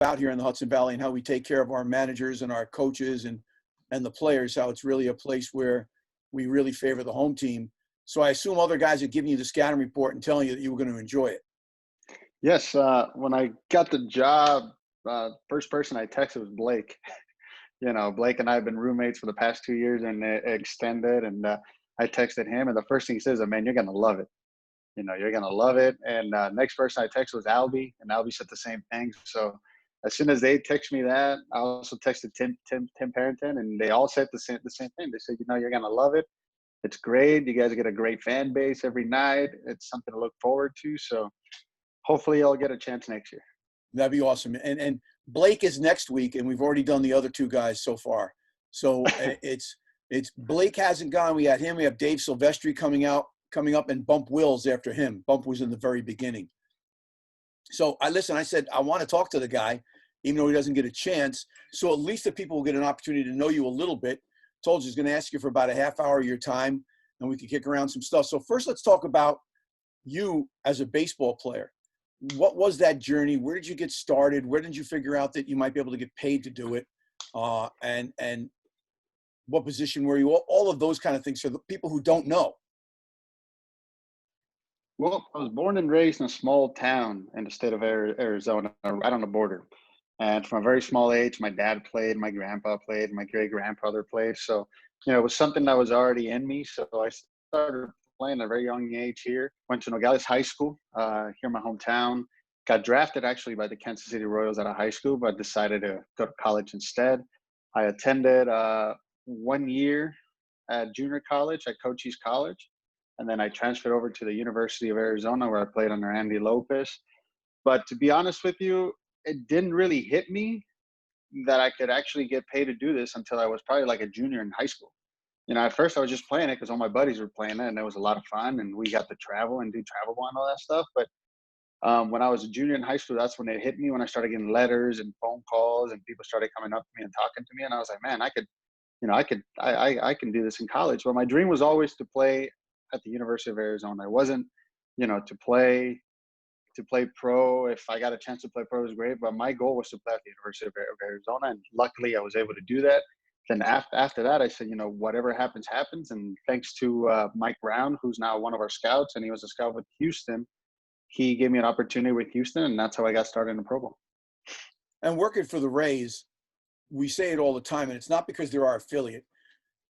out here in the Hudson Valley and how we take care of our managers and our coaches and the players, how it's really a place where we really favor the home team. So I assume other guys are giving you the scouting report and telling you that you were going to enjoy it. Yes, when I got the job, first person I texted was Blake. Blake and I have been roommates for the past 2 years, and it extended. And I texted him, and the first thing he says, "Man, you're gonna love it. You're gonna love it." And next person I texted was Albie, and Albie said the same thing. So as soon as they text me that, I also texted Tim Parrington, and they all said the same thing. They said, "You're gonna love it. It's great. You guys get a great fan base every night. It's something to look forward to." So hopefully I'll get a chance next year. That'd be awesome. And Blake is next week, and we've already done the other two guys so far. So it's Blake hasn't gone. We had him. We have Dave Silvestri coming up, and Bump Wills after him. Bump was in the very beginning. So I said, I want to talk to the guy, even though he doesn't get a chance. So at least the people will get an opportunity to know you a little bit. Told you he's going to ask you for about a half hour of your time, and we can kick around some stuff. So first, let's talk about you as a baseball player. What was that journey? Where did you get started? Where did you figure out that you might be able to get paid to do it? And what position were you? All of those kind of things for the people who don't know. Well, I was born and raised in a small town in the state of Arizona, right on the border. And from a very small age, my dad played, my grandpa played, my great-grandfather played. So, it was something that was already in me. So I started playing at a very young age here. Went to Nogales High School here in my hometown. Got drafted actually by the Kansas City Royals out of high school, but decided to go to college instead. I attended 1 year at junior college at Cochise College. And then I transferred over to the University of Arizona, where I played under Andy Lopez. But to be honest with you, it didn't really hit me that I could actually get paid to do this until I was probably like a junior in high school. At first I was just playing it because all my buddies were playing it, and it was a lot of fun, and we got to travel and do travel ball and all that stuff. But when I was a junior in high school, that's when it hit me, when I started getting letters and phone calls, and people started coming up to me and talking to me. And I was like, man, I can do this in college. But my dream was always to play at the University of Arizona. It wasn't, to play pro. If I got a chance to play pro, it was great. But my goal was to play at the University of Arizona, and luckily I was able to do that. Then after that, I said, whatever happens, happens. And thanks to Mike Brown, who's now one of our scouts, and he was a scout with Houston, he gave me an opportunity with Houston, and that's how I got started in the Pro Bowl. And working for the Rays, we say it all the time, and it's not because they're our affiliate.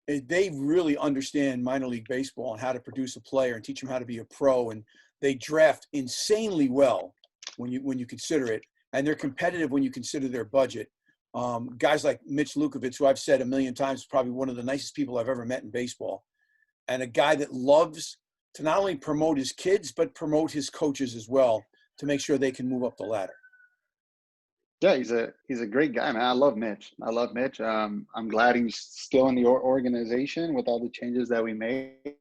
They really understand minor league baseball and how to produce a player and teach them how to be a pro. And they draft insanely well when you consider it. And they're competitive when you consider their budget. Guys like Mitch Lukovich, who I've said a million times, is probably one of the nicest people I've ever met in baseball. And a guy that loves to not only promote his kids, but promote his coaches as well to make sure they can move up the ladder. Yeah, he's a great guy, man. I love Mitch. I'm glad he's still in the organization with all the changes that we made.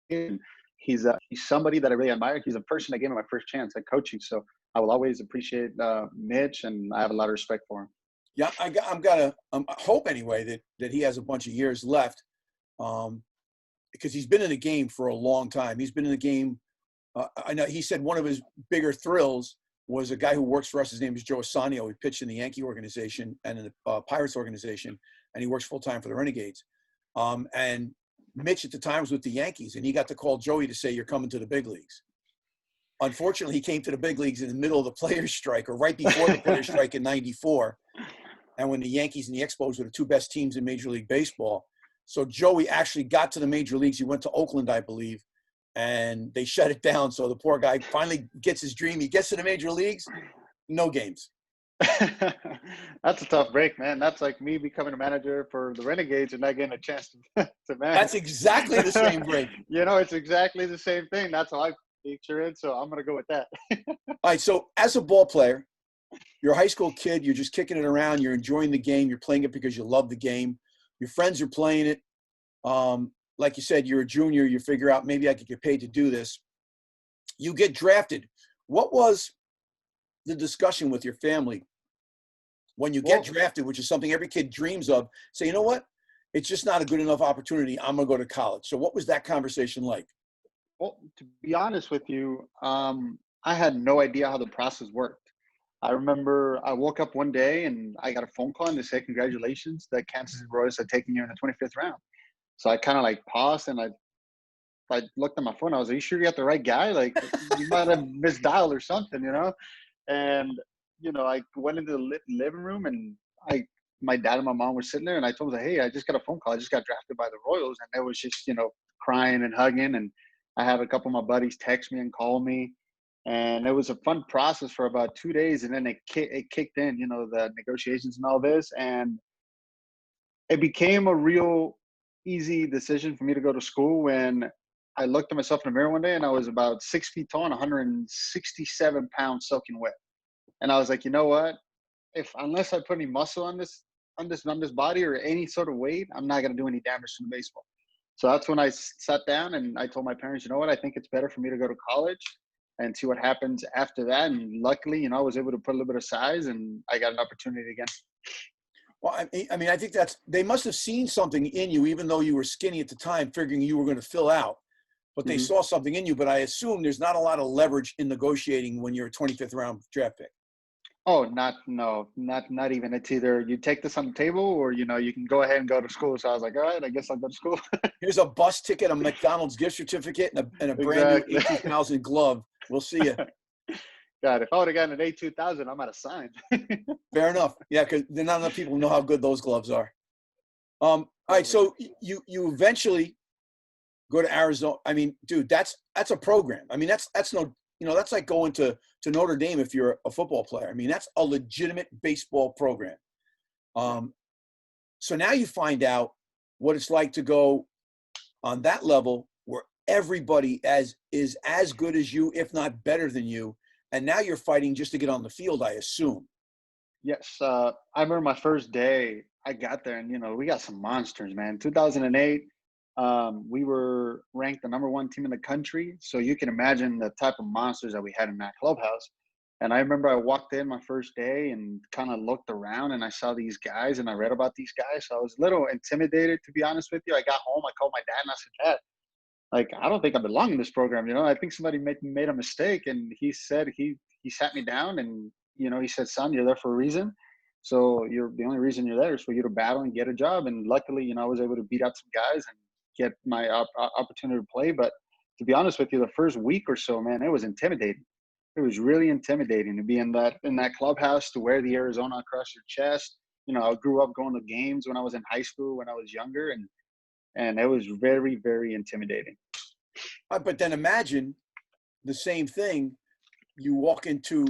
And he's somebody that I really admire. He's a person that gave me my first chance at coaching. So I will always appreciate Mitch, and I have a lot of respect for him. Yeah, I hope anyway that he has a bunch of years left, because he's been in the game for a long time. He's been in the game. I know he said one of his bigger thrills was a guy who works for us. His name is Joe Asanio. He pitched in the Yankee organization and in the Pirates organization, and he works full time for the Renegades. And Mitch at the time was with the Yankees, and he got to call Joey to say, "You're coming to the big leagues." Unfortunately, he came to the big leagues in the middle of the players' strike, or right before the players' strike in '94. And when the Yankees and the Expos were the two best teams in Major League Baseball. So Joey actually got to the major leagues. He went to Oakland, I believe, and they shut it down. So the poor guy finally gets his dream. He gets to the major leagues, no games. That's a tough break, man. That's like me becoming a manager for the Renegades and not getting a chance to manage. That's exactly the same break. It's exactly the same thing. That's how I picture it. So I'm going to go with that. All right. So as a ball player, you're a high school kid. You're just kicking it around. You're enjoying the game. You're playing it because you love the game. Your friends are playing it. Like you said, you're a junior. You figure out maybe I could get paid to do this. You get drafted. What was the discussion with your family when you get drafted, which is something every kid dreams of? Say, you know what? It's just not a good enough opportunity. I'm going to go to college. So what was that conversation like? Well, to be honest with you, I had no idea how the process worked. I remember I woke up one day and I got a phone call and they said, "Congratulations, the Kansas City Royals are taking you in the 25th round." So I kind of like paused and I looked at my phone. I was like, "Are you sure you got the right guy? Like you might have misdialed or something, you know?" And I went into the living room and I my dad and my mom were sitting there and I told them, "Hey, I just got a phone call. I just got drafted by the Royals." And they was just crying and hugging. And I had a couple of my buddies text me and call me, and it was a fun process for about 2 days. And then it kicked in, the negotiations and all this, and it became a real easy decision for me to go to school when I looked at myself in the mirror one day and I was about 6 feet tall and 167 pounds soaking wet. And I was like, you know what? If unless I put any muscle on this body or any sort of weight, I'm not gonna do any damage to the baseball. So that's when I sat down and I told my parents, you know what? I think it's better for me to go to college and see what happens after that. And luckily, I was able to put a little bit of size and I got an opportunity again. Well, I mean, I think they must have seen something in you, even though you were skinny at the time, figuring you were going to fill out. But they Mhm. saw something in you. But I assume there's not a lot of leverage in negotiating when you're a 25th round draft pick. Oh, not even. It's either you take this on the table or you can go ahead and go to school. So I was like, all right, I guess I'll go to school. Here's a bus ticket, a McDonald's gift certificate, and a brand new Exactly. A2000 glove. We'll see you. God, if I would have gotten an A2000, I might have signed. Fair enough. Yeah, because there are not enough people who know how good those gloves are. All right, Totally. so you eventually go to Arizona. I mean, dude, that's a program. I mean, that's no, that's like going to Notre Dame if you're a football player. I mean, that's a legitimate baseball program. Yeah. Um, so now you find out what it's like to go on that level where everybody is as good as you, if not better than you, and now you're fighting just to get on the field, I assume. Yes. I remember my first day. I got there, and we got some monsters, man. 2008. We were ranked the number one team in the country, so you can imagine the type of monsters that we had in that clubhouse. And I remember I walked in my first day and kind of looked around, and I saw these guys, and I read about these guys. So I was a little intimidated, to be honest with you. I got home, I called my dad, and I said, "Dad, like I don't think I belong in this program. I think somebody made a mistake." And he said he sat me down and he said, "Son, you're there for a reason. So you're the only reason you're there is for you to battle and get a job." And luckily, I was able to beat out some guys and get my opportunity to play. But to be honest with you, the first week or so, man, it was intimidating. It was really intimidating to be in that clubhouse, to wear the Arizona across your chest. I grew up going to games when I was in high school, when I was younger, and it was very, very intimidating. But then imagine the same thing. You walk into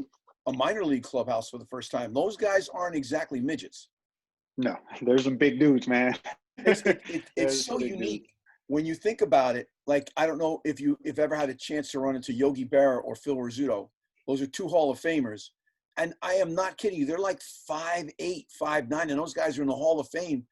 a minor league clubhouse for the first time. Those guys aren't exactly midgets. No, there's some big dudes, man. It's There's some so big dudes. unique when you think about it. Like, I don't know if ever had a chance to run into Yogi Berra or Phil Rizzuto. Those are two Hall of Famers. And I am not kidding you. They're like 5'8", 5'9", and those guys are in the Hall of Fame.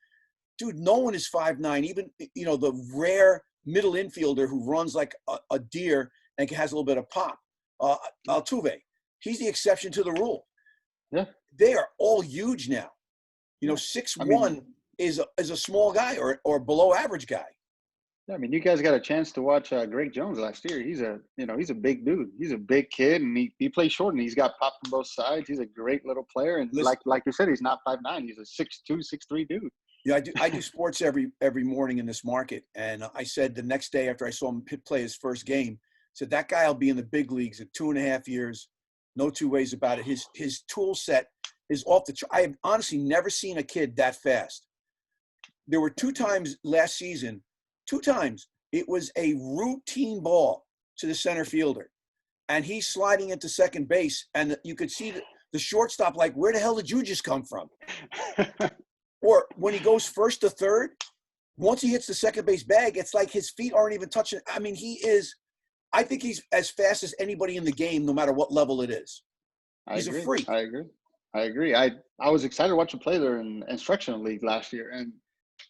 Dude, no one is 5'9". Even, the rare middle infielder who runs like a deer and has a little bit of pop. Yeah. Altuve, he's the exception to the rule. Yeah. They are all huge now. Yeah. Six I mean, one is a small guy or below average guy. yeah, I mean, you guys got a chance to watch Greg Jones last year. He's a big dude. He's a big kid, and he plays short, and he's got pop from both sides. He's a great little player, and Listen, like you said, he's not 5'9". He's a 6'2", 6'3" dude. yeah, I do sports every morning in this market, and I said the next day after I saw him play his first game, said that guy will be in the big leagues in 2.5 years, no two ways about it. His tool set is off the chart. I have honestly never seen a kid that fast. There were two times last season, two times it was a routine ball to the center fielder, and he's sliding into second base, and you could see the shortstop like, where the hell did you just come from? Or when he goes first to third, once he hits the second base bag, it's like his feet aren't even touching. I mean, I think he's as fast as anybody in the game, no matter what level it is. I He's a agree. freak. I agree. I agree. I was excited to watch him play there in instructional league last year, and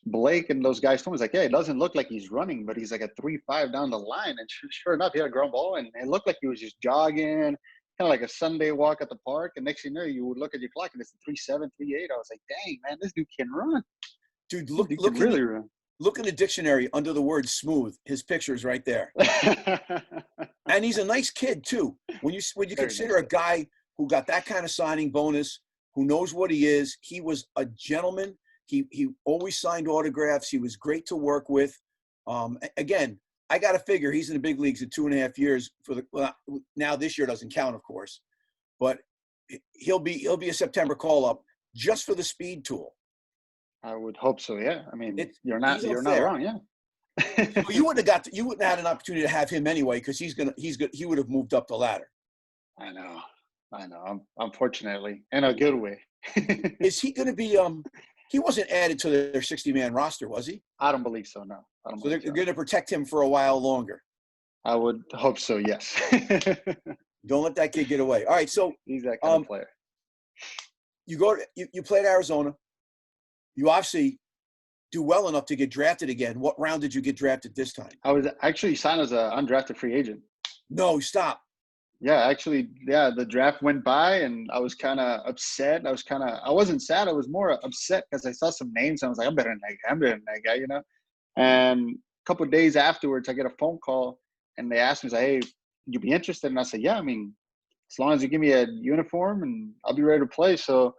Blake and those guys told me, "It's like, yeah, it doesn't look like he's running, but he's like a 3-5 down the line." And sure enough, he had a ground ball, and it looked like he was just jogging, kind of like a Sunday walk at the park. And next thing you know, you would look at your clock, and it's a 3-7, 3-8. I was like, "Dang, man, this dude can run. Dude, This look dude can look in the really run." look in the dictionary under the word smooth. His picture's right there. And he's a nice kid too. When you Very nice consider a kid. guy who got that kind of signing bonus, who knows what he is. He was a gentleman. He always signed autographs. He was great to work with. Again, I got to figure he's in the big leagues in 2.5 years. Now this year doesn't count, of course, but he'll be a September call up just for the speed tool. I would hope so. Yeah. I mean, you're not there. wrong. Yeah. Well, you wouldn't have had an opportunity to have him anyway, because he would have moved up the ladder. I know. Unfortunately, in a good way. Is he going to be? He wasn't added to their 60-man roster, was he? I don't believe so. No. So they're going to protect him for a while longer. I would hope so. Yes. Don't let that kid get away. All right. So he's that kind of player. You played Arizona. You obviously do well enough to get drafted again. What round did you get drafted this time? I was actually signed as an undrafted free agent. No, stop. Yeah, actually, the draft went by and I was kind of upset. I wasn't sad. I was more upset because I saw some names and I was like, I'm better than that guy, you know? And a couple of days afterwards, I get a phone call and they asked me, hey, you be interested? And I said, yeah, I mean, as long as you give me a uniform and I'll be ready to play. So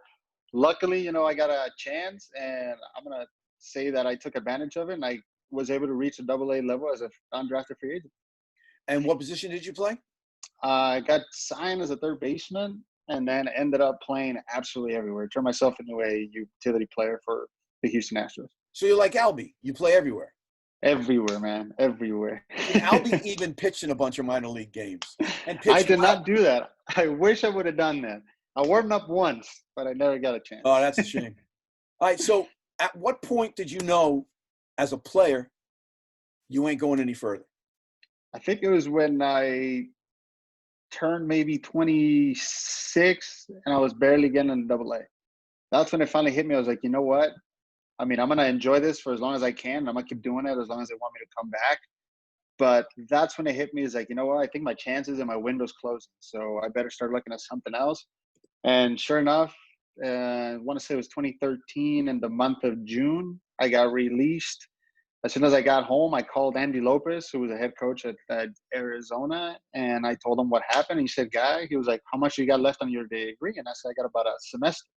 luckily, I got a chance and I'm going to say that I took advantage of it and I was able to reach a AA level as an undrafted free agent. And what position did you play? I got signed as a third baseman and then ended up playing absolutely everywhere. Turned myself into a utility player for the Houston Astros. So you're like Albie. You play everywhere. Everywhere, man. Everywhere. Albie even pitched in a bunch of minor league games. And I did not do that. I wish I would have done that. I warmed up once, but I never got a chance. Oh, that's a shame. All right, so at what point did you know as a player you ain't going any further? I think it was when I turned maybe 26 and I was barely getting in AA. That's when it finally hit me. I was like, you know what? I mean, I'm going to enjoy this for as long as I can. I'm going to keep doing it as long as they want me to come back. But that's when it hit me is like, you know what? I think my chances and my window's closing. So I better start looking at something else. And sure enough, I want to say it was 2013 in the month of June, I got released. As soon as I got home, I called Andy Lopez, who was the head coach at Arizona, and I told him what happened. He said, he was like, how much you got left on your degree? And I said, I got about a semester.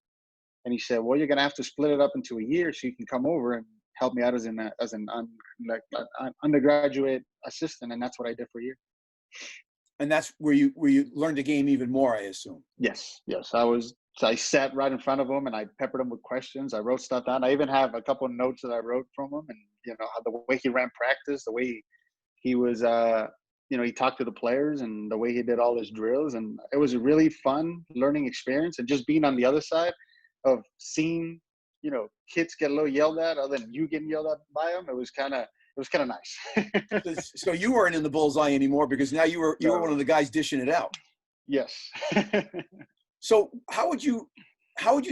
And he said, well, you're going to have to split it up into a year so you can come over and help me out as an undergraduate assistant. And that's what I did for a year. And that's where you learned the game even more, I assume. Yes. I sat right in front of him and I peppered him with questions. I wrote stuff down. I even have a couple of notes that I wrote from him, and the way he ran practice, the way he was, he talked to the players, and the way he did all his drills, and it was a really fun learning experience. And just being on the other side of seeing, kids get a little yelled at, other than you getting yelled at by them, it was kind of nice. So you weren't in the bullseye anymore because now you were one of the guys dishing it out. Yes. So how would you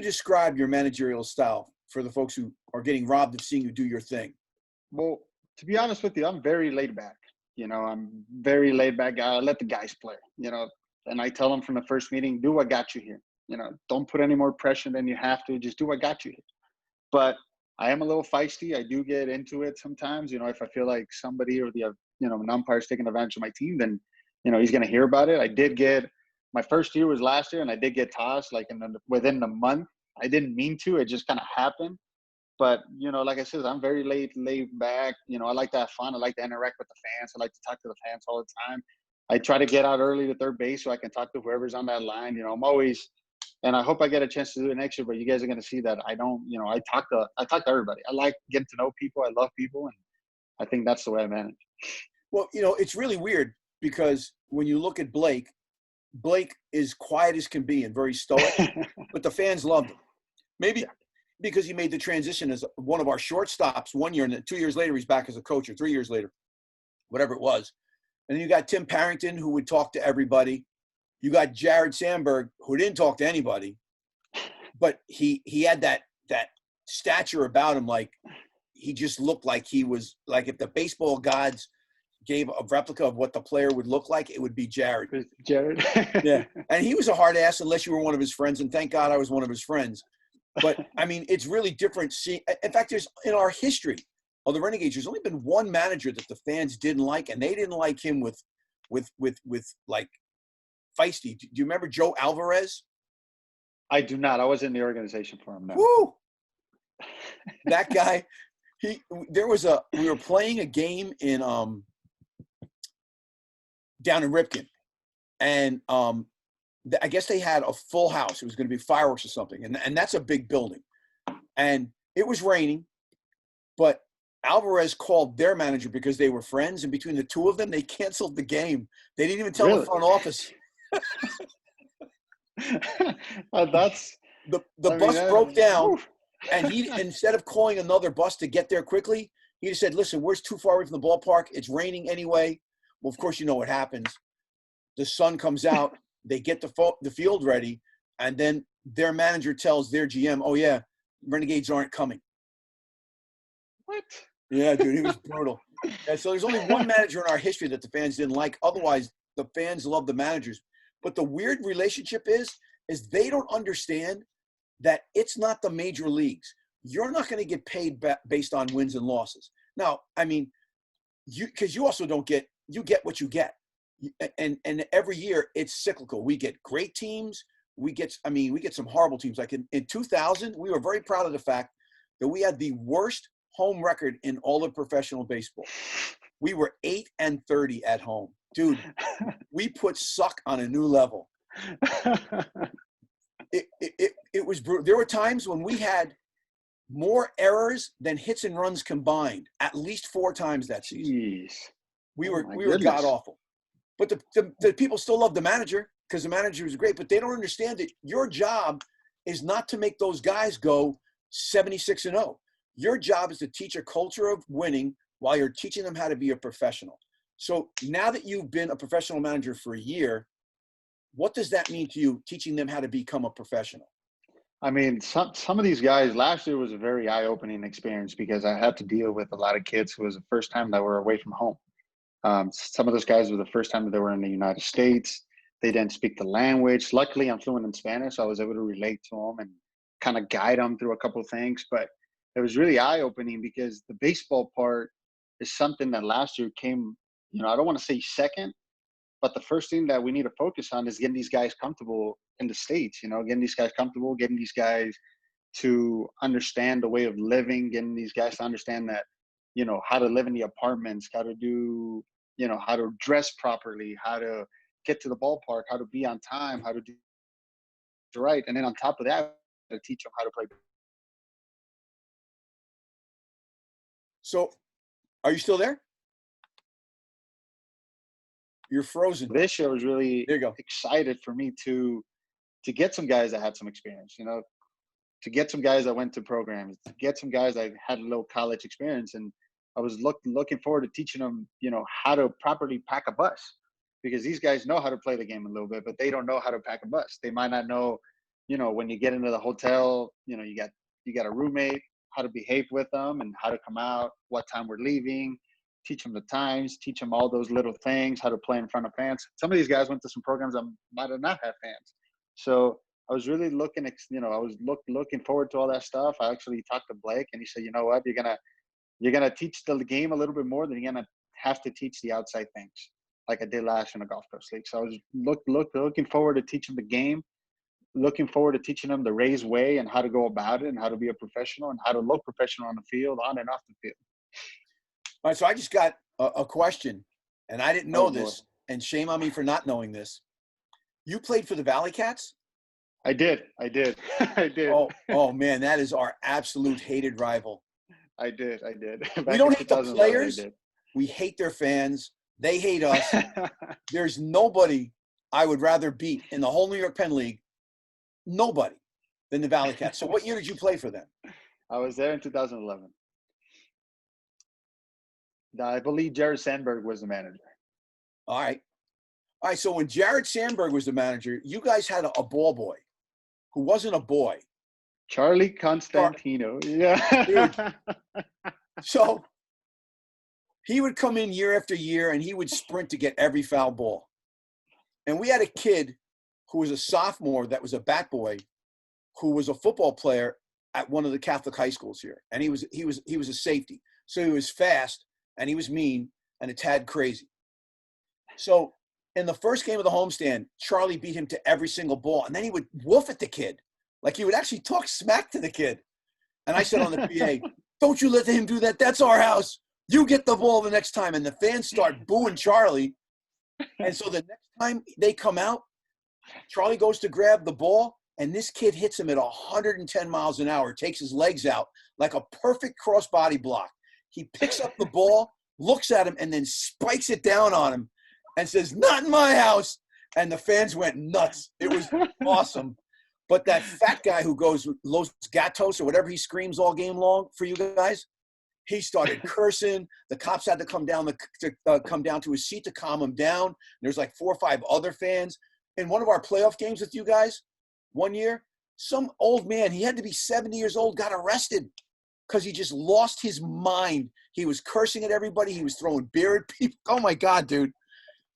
describe your managerial style for the folks who are getting robbed of seeing you do your thing? Well, to be honest with you, I'm very laid back. I'm very laid back guy. I let the guys play, and I tell them from the first meeting, do what got you here. Don't put any more pressure than you have to. Just do what got you here. But I am a little feisty. I do get into it sometimes. If I feel like somebody or an umpire's taking advantage of my team, then, he's going to hear about it. I did get – my first year was last year, and I did get tossed within the month. I didn't mean to. It just kind of happened. But, like I said, I'm very laid back. I like to have fun. I like to interact with the fans. I like to talk to the fans all the time. I try to get out early to third base so I can talk to whoever's on that line. I'm always – and I hope I get a chance to do it next year, but you guys are going to see that I don't – I talk to everybody. I like getting to know people. I love people, and I think that's the way I manage. Well, it's really weird because when you look at Blake is quiet as can be and very stoic, but the fans loved him. Maybe because he made the transition as one of our shortstops 1 year, and then 2 years later he's back as a coach, or 3 years later, whatever it was. And then you got Tim Parrington, who would talk to everybody. You got Jared Sandberg, who didn't talk to anybody, but he had that stature about him, like he just looked like he was like if the baseball gods gave a replica of what the player would look like, it would be Jared. Yeah. And he was a hard ass unless you were one of his friends. And thank God I was one of his friends. But I mean, it's really different. In fact, in our history of the Renegades, there's only been one manager that the fans didn't like, and they didn't like him with like feisty. Do you remember Joe Alvarez? I do not. I was in the organization for him. No. Woo! That guy. We were playing a game in down in Ripken, and I guess they had a full house. It was going to be fireworks or something, and that's a big building, and it was raining, but Alvarez called their manager because they were friends, and between the two of them, they canceled the game. They didn't even tell the Really? front office. That's The I mean, bus broke down, whew. and he, instead of calling another bus to get there quickly, he just said, "Listen, we're too far away from the ballpark. It's raining anyway." Well, of course, you know what happens. The sun comes out. They get the field ready, and then their manager tells their GM, "Oh yeah, Renegades aren't coming." What? Yeah, dude, he was brutal. And so there's only one manager in our history that the fans didn't like. Otherwise, the fans love the managers. But the weird relationship is they don't understand that it's not the major leagues. You're not going to get paid based on wins and losses. Now, I mean, because you also don't get what you get, and every year it's cyclical. We get great teams. We get some horrible teams. Like in 2000, we were very proud of the fact that we had the worst home record in all of professional baseball. We were 8-30 at home, dude. We put suck on a new level. It was brutal. There were times when we had more errors than hits and runs combined, at least 4 times that season. Jeez. We were god awful. But the people still love the manager because the manager was great, but they don't understand that your job is not to make those guys go 76-0. Your job is to teach a culture of winning while you're teaching them how to be a professional. So now that you've been a professional manager for a year, what does that mean to you, teaching them how to become a professional? I mean, some of these guys, last year was a very eye-opening experience because I had to deal with a lot of kids who was the first time that were away from home. Some of those guys were the first time that they were in the United States. They didn't speak the language. Luckily, I'm fluent in Spanish, so I was able to relate to them and kind of guide them through a couple of things. But it was really eye-opening because the baseball part is something that last year came, I don't want to say second, but the first thing that we need to focus on is getting these guys comfortable in the States, getting these guys comfortable, getting these guys to understand the way of living, getting these guys to understand that, how to live in the apartments, how to do, how to dress properly, how to get to the ballpark, how to be on time, how to do right. And then on top of that, to teach them how to play. So are you still there? You're frozen. This year was really there you go. Excited for me to get some guys that had some experience, to get some guys that went to programs, to get some guys that had a little college experience. And I was looking forward to teaching them, how to properly pack a bus, because these guys know how to play the game a little bit, but they don't know how to pack a bus. They might not know, when you get into the hotel, you got a roommate, how to behave with them and how to come out, what time we're leaving, teach them the times, teach them all those little things, how to play in front of fans. Some of these guys went to some programs that might have not had fans. So I was really looking forward to all that stuff. I actually talked to Blake and he said, you know what, you're gonna teach the game a little bit more than you're gonna have to teach the outside things, like I did last year in the Golf Coast League. So I was looking forward to teaching the game, looking forward to teaching them the Rays way and how to go about it and how to be a professional and how to look professional on the field, on and off the field. All right, so I just got a question, and I didn't know this, and shame on me for not knowing this. You played for the Valley Cats? I did. I did. Oh man, that is our absolute hated rival. I did. We don't hate the players. We hate their fans. They hate us. There's nobody I would rather beat in the whole New York Penn League, nobody, than the Valley Cats. So what year did you play for them? I was there in 2011. I believe Jared Sandberg was the manager. All right. So when Jared Sandberg was the manager, you guys had a ball boy who wasn't a boy. Charlie Constantino. Yeah. So he would come in year after year and he would sprint to get every foul ball. And we had a kid who was a sophomore that was a bat boy who was a football player at one of the Catholic high schools here. And he was a safety. So he was fast and he was mean and a tad crazy. So in the first game of the homestand, Charlie beat him to every single ball, and then he would woof at the kid. Like he would actually talk smack to the kid. And I said on the PA, don't you let him do that. That's our house. You get the ball the next time. And the fans start booing Charlie. And so the next time they come out, Charlie goes to grab the ball, and this kid hits him at 110 miles an hour, takes his legs out like a perfect crossbody block. He picks up the ball, looks at him, and then spikes it down on him and says, not in my house. And the fans went nuts. It was awesome. But that fat guy who goes Los Gatos or whatever he screams all game long for you guys, he started cursing. The cops had to come down to his seat to calm him down. There's like 4 or 5 other fans. In one of our playoff games with you guys one year, some old man, he had to be 70 years old, got arrested because he just lost his mind. He was cursing at everybody. He was throwing beer at people. Oh, my God, dude.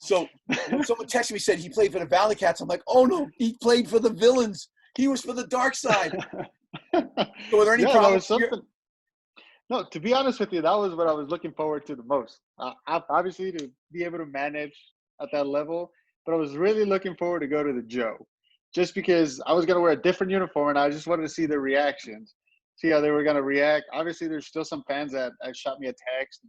So when someone texted me, said he played for the Valley Cats, I'm like, oh, no, he played for the villains. He was for the dark side. So were there any problems? No, to be honest with you, that was what I was looking forward to the most. Obviously, to be able to manage at that level, but I was really looking forward to go to the Joe, just because I was going to wear a different uniform, and I just wanted to see their reactions, see how they were going to react. Obviously, there's still some fans that shot me a text,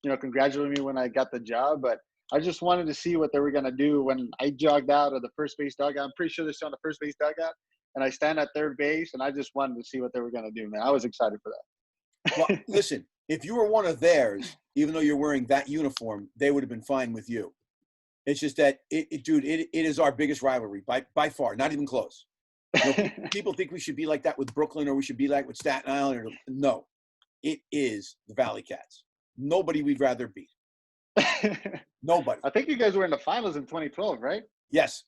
and, congratulating me when I got the job, but I just wanted to see what they were going to do when I jogged out of the first base dugout. I'm pretty sure they're still on the first base dugout, and I stand at third base, and I just wanted to see what they were going to do, man. I was excited for that. Well, listen, if you were one of theirs, even though you're wearing that uniform, they would have been fine with you. It's just that, dude, it is our biggest rivalry by far, not even close. People think we should be like that with Brooklyn or we should be like with Staten Island. No, it is the Valley Cats. Nobody we'd rather beat. Nobody. I think you guys were in the finals in 2012, right? Yes.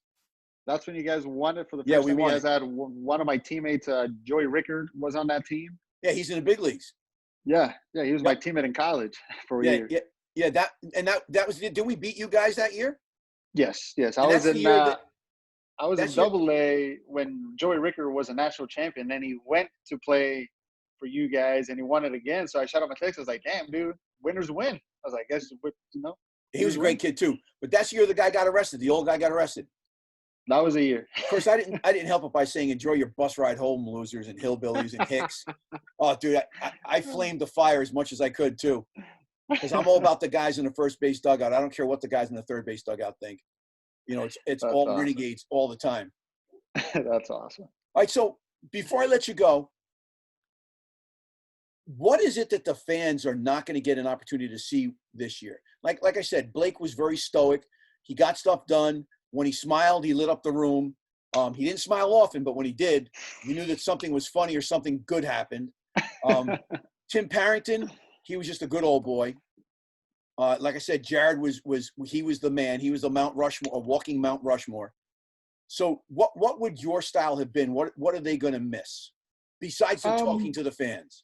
That's when you guys won it for the first time. You guys had one of my teammates, Joey Rickard, was on that team. Yeah, he's in the big leagues. Yeah, he was my teammate in college for a year. Yeah. That was. Did we beat you guys that year? Yes. I was in Double A when Joey Rickard was a national champion. Then he went to play for you guys, and he won it again. So I shot up my text. I was like, "Damn, dude, winners win." I was like, "Guess He was a great kid too. But that's the year the guy got arrested. The old guy got arrested. That was a year. Of course, I didn't help it by saying, enjoy your bus ride home, losers and hillbillies and hicks. Oh, dude, I flamed the fire as much as I could, too. Because I'm all about the guys in the first base dugout. I don't care what the guys in the third base dugout think. It's all awesome. Renegades all the time. That's awesome. All right, so before I let you go, what is it that the fans are not going to get an opportunity to see this year? Like I said, Blake was very stoic. He got stuff done. When he smiled, he lit up the room. He didn't smile often, but when he did, you knew that something was funny or something good happened. Tim Parrington, he was just a good old boy. Like I said, Jared was the man. He was the Mount Rushmore, a walking Mount Rushmore. So what would your style have been? What are they going to miss besides talking to the fans?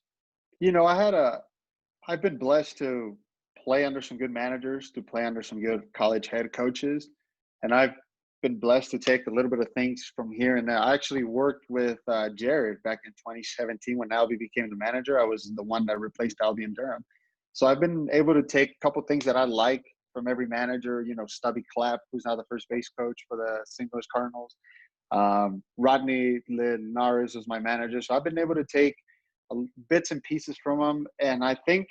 I've been blessed to play under some good managers, to play under some good college head coaches. And I've been blessed to take a little bit of things from here and there. I actually worked with Jared back in 2017 when Albie became the manager. I was the one that replaced Albie in Durham. So I've been able to take a couple things that I like from every manager. Stubby Clapp, who's now the first base coach for the St. Louis Cardinals. Rodney Linares was my manager. So I've been able to take bits and pieces from them. And I think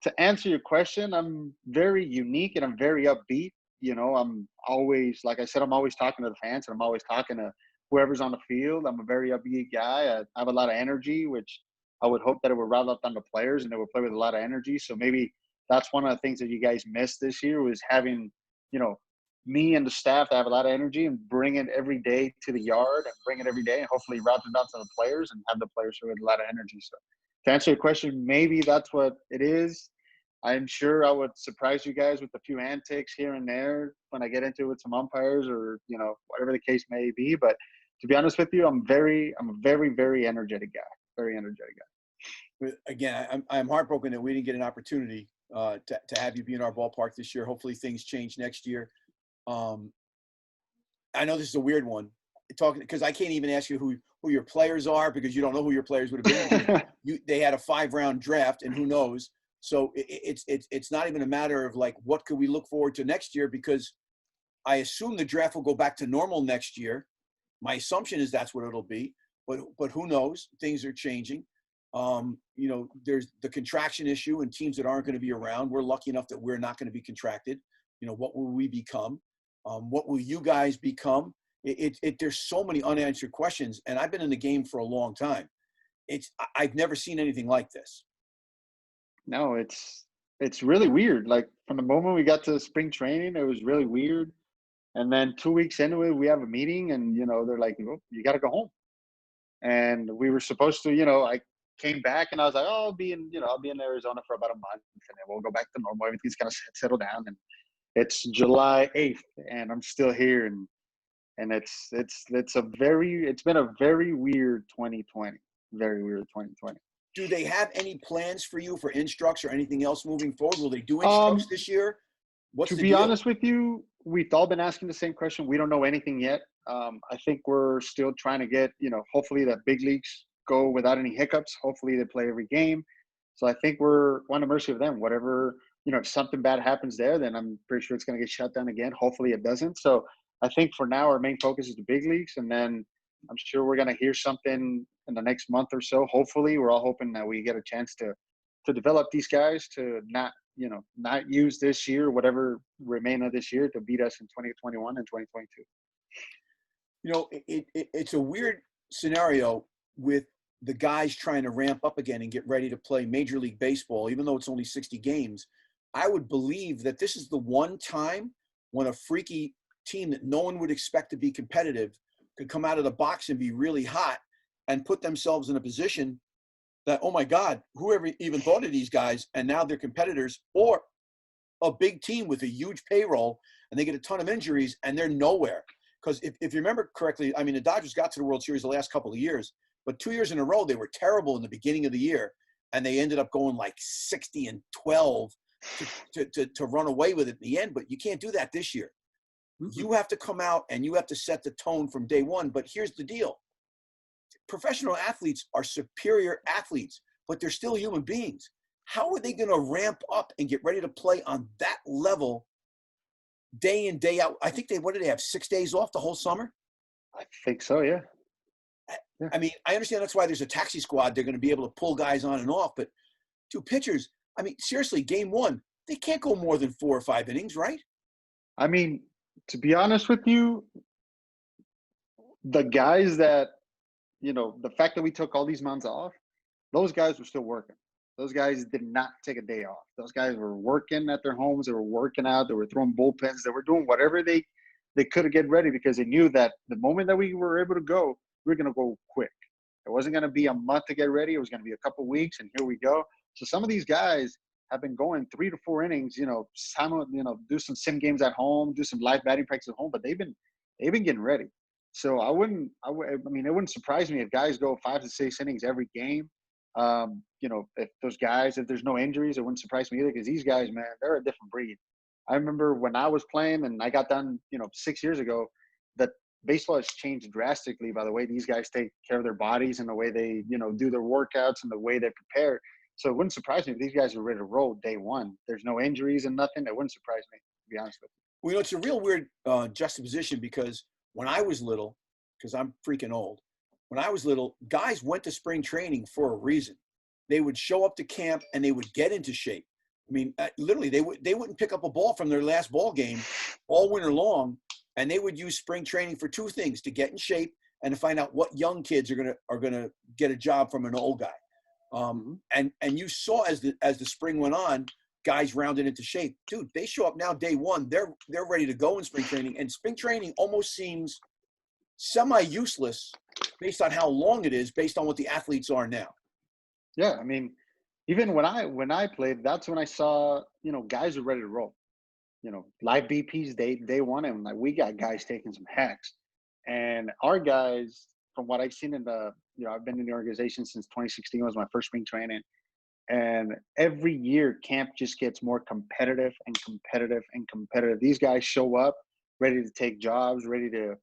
to answer your question, I'm very unique and I'm very upbeat. I'm always, like I said, I'm always talking to the fans and I'm always talking to whoever's on the field. I'm a very upbeat guy. I have a lot of energy, which I would hope that it would rattle up on the players and they would play with a lot of energy. So maybe that's one of the things that you guys missed this year was having, me and the staff to have a lot of energy and bring it every day to the yard and bring it every day and hopefully route it out to the players and have the players with a lot of energy. So to answer your question, maybe that's what it is. I'm sure I would surprise you guys with a few antics here and there when I get into it with some umpires or, whatever the case may be. But to be honest with you, I'm a very, very energetic guy. Very energetic guy. Again, I'm heartbroken that we didn't get an opportunity to have you be in our ballpark this year. Hopefully things change next year. I know this is a weird one, because I can't even ask you who your players are because you don't know who your players would have been. They had a 5-round draft, and who knows. So it's not even a matter of like what could we look forward to next year, because I assume the draft will go back to normal next year. My assumption is that's what it'll be, but who knows? Things are changing. There's the contraction issue and teams that aren't going to be around. We're lucky enough that we're not going to be contracted. What will we become? What will you guys become? There's so many unanswered questions, and I've been in the game for a long time. I've never seen anything like this. No, it's really weird. Like from the moment we got to spring training, it was really weird. And then 2 weeks into it, we have a meeting, and they're like, "Oh, you got to go home." And we were supposed to, I came back, and I was like, "Oh, I'll be in Arizona for about a month, and then we'll go back to normal. Everything's gonna settle down." And it's July 8th, and I'm still here, and it's been a very weird 2020, very weird 2020. Do they have any plans for you for instructs or anything else moving forward? Will they do instructs Um, this year? What's to the be deal? honest with you, we've all been asking the same question. We don't know anything yet. I think we're still trying to get, hopefully the big leagues go without any hiccups. Hopefully they play every game. So I think we're on the mercy of them. Whatever, if something bad happens there, then I'm pretty sure it's going to get shut down again. Hopefully it doesn't. So I think for now, our main focus is the big leagues. And then I'm sure we're going to hear something in the next month or so. Hopefully, we're all hoping that we get a chance to develop these guys to not use this year, whatever remain of this year, to beat us in 2021 and 2022. It's a weird scenario with the guys trying to ramp up again and get ready to play Major League Baseball, even though it's only 60 games. I would believe that this is the one time when a freaky team that no one would expect to be competitive could come out of the box and be really hot and put themselves in a position that, oh my God, whoever even thought of these guys, and now they're competitors, or a big team with a huge payroll and they get a ton of injuries and they're nowhere. Because if you remember correctly, I mean, the Dodgers got to the World Series the last couple of years, but 2 years in a row, they were terrible in the beginning of the year. And they ended up going like 60-12 to run away with it in the end. But you can't do that this year. Mm-hmm. You have to come out and you have to set the tone from day one. But here's the deal. Professional athletes are superior athletes, but they're still human beings. How are they going to ramp up and get ready to play on that level day in, day out? I think what did they have, 6 days off the whole summer? I think so, yeah. I mean, I understand that's why there's a taxi squad. They're going to be able to pull guys on and off. But two pitchers, I mean, seriously, game one, they can't go more than 4 or 5 innings, right? I mean, to be honest with you, the guys that, the fact that we took all these months off, those guys were still working. Those guys did not take a day off. Those guys were working at their homes. They were working out. They were throwing bullpens. They were doing whatever they could to get ready, because they knew that the moment that we were able to go, we were going to go quick. It wasn't going to be a month to get ready. It was going to be a couple of weeks, and here we go. So some of these guys have been going 3 to 4 innings, do some sim games at home, do some live batting practice at home, but they've been getting ready. So I mean, it wouldn't surprise me if guys go 5 to 6 innings every game. If there's no injuries, it wouldn't surprise me either, because these guys, man, they're a different breed. I remember when I was playing and I got done, 6 years ago, that baseball has changed drastically by the way these guys take care of their bodies and the way they, do their workouts and the way they prepare. So it wouldn't surprise me if these guys are ready to roll day one. There's no injuries and nothing. It wouldn't surprise me, to be honest with you. Well, it's a real weird juxtaposition, because when I was little, because I'm freaking old, when I was little, guys went to spring training for a reason. They would show up to camp and they would get into shape. I mean, literally, they wouldn't pick up a ball from their last ball game all winter long, and they would use spring training for 2 things: to get in shape and to find out what young kids are gonna get a job from an old guy. And you saw as the spring went on, guys rounded into shape. Dude, they show up now day one. They're ready to go in spring training, and spring training almost seems semi-useless based on how long it is, based on what the athletes are now. Yeah, I mean, even when I played, that's when I saw, guys were ready to roll. Live BPs day one, and like we got guys taking some hacks. And our guys, from what I've seen I've been in the organization since 2016 was my first spring training. And every year camp just gets more competitive and competitive and competitive. These guys show up ready to take jobs, ready to,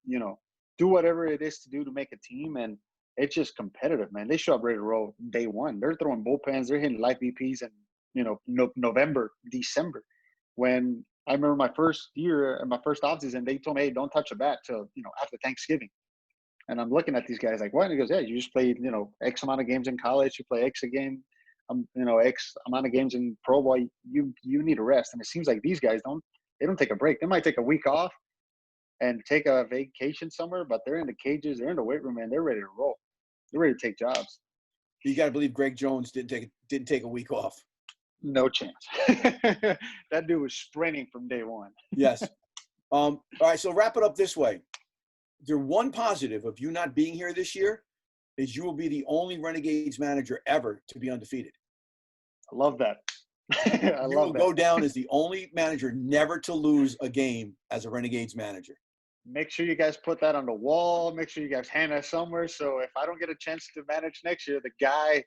do whatever it is to do to make a team. And it's just competitive, man. They show up ready to roll day one. They're throwing bullpens. They're hitting live BPs in, November, December, when I remember my first year and my first offseason, they told me, hey, don't touch a bat till, after Thanksgiving. And I'm looking at these guys like, what? And he goes, yeah, you just played, X amount of games in college. You play X a game, X amount of games in pro ball. You need a rest. And it seems like these guys they don't take a break. They might take a week off and take a vacation somewhere, but they're in the cages, they're in the weight room, and they're ready to roll. They're ready to take jobs. You got to believe Greg Jones didn't take a week off. No chance. That dude was sprinting from day one. Yes. All right. So wrap it up this way. The one positive of you not being here this year is you will be the only Renegades manager ever to be undefeated. I love that. You will go down as the only manager never to lose a game as a Renegades manager. Make sure you guys put that on the wall. Make sure you guys hang that somewhere. So if I don't get a chance to manage next year, the guy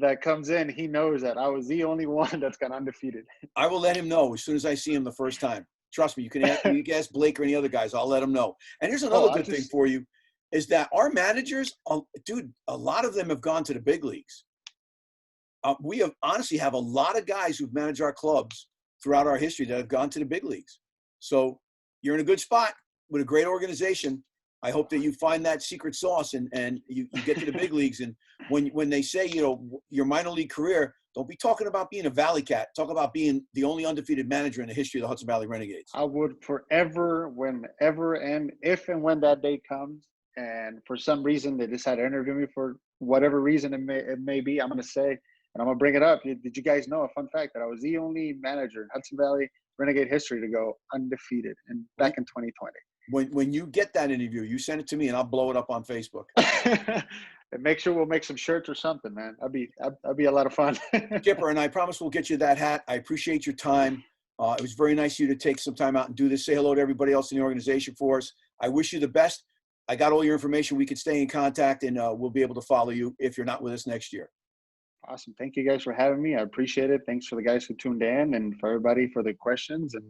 that comes in, he knows that I was the only one that's got undefeated. I will let him know as soon as I see him the first time. Trust me, you can ask Blake or any other guys. I'll let him know. And here's another good thing for you is that our managers, dude, a lot of them have gone to the big leagues. We honestly have a lot of guys who've managed our clubs throughout our history that have gone to the big leagues. So you're in a good spot with a great organization. I hope that you find that secret sauce and you get to the big leagues. And when they say, your minor league career, don't be talking about being a Valley Cat. Talk about being the only undefeated manager in the history of the Hudson Valley Renegades. I would forever, whenever, and if and when that day comes, and for some reason they decide to interview me for whatever reason it may be, I'm going to say, and I'm going to bring it up. Did you guys know a fun fact that I was the only manager in Hudson Valley Renegade history to go undefeated back in 2020? When you get that interview, you send it to me and I'll blow it up on Facebook. And make sure we'll make some shirts or something, man. That'd be a lot of fun. Skipper, and I promise we'll get you that hat. I appreciate your time. It was very nice of you to take some time out and do this. Say hello to everybody else in the organization for us. I wish you the best. I got all your information. We could stay in contact, and we'll be able to follow you if you're not with us next year. Awesome. Thank you guys for having me. I appreciate it. Thanks for the guys who tuned in and for everybody for the questions. And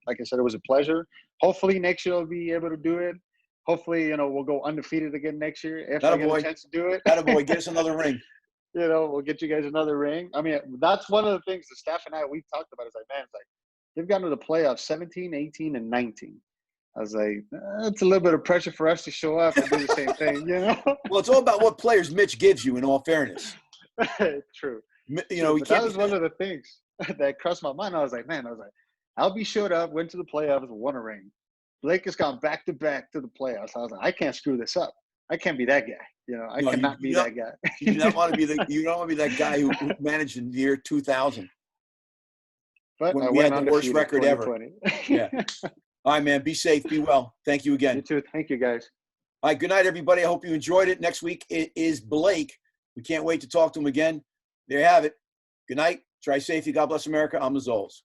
like I said, it was a pleasure. Hopefully next year I'll be able to do it. Hopefully, we'll go undefeated again next year if I get a chance to do it. Attaboy, get us another ring. We'll get you guys another ring. I mean, that's one of the things the staff and we talked about. It's like, man, they've gotten to the playoffs 17, 18, and 19. I was like, it's a little bit of pressure for us to show up and do the same thing, Well, it's all about what players Mitch gives you, in all fairness. True. That was one of the things that crossed my mind. I was like, Albie showed up, went to the playoffs, won a ring. Blake has gone back to back to the playoffs. I was like, I can't screw this up. I can't be that guy. I cannot be that guy. You don't want to be that guy who managed in the year 2000. But when we had the worst record ever. Yeah. All right, man. Be safe. Be well. Thank you again. You too. Thank you, guys. All right. Good night, everybody. I hope you enjoyed it. Next week it is Blake. We can't wait to talk to him again. There you have it. Good night. Try safety. God bless America. I'm the Zoles.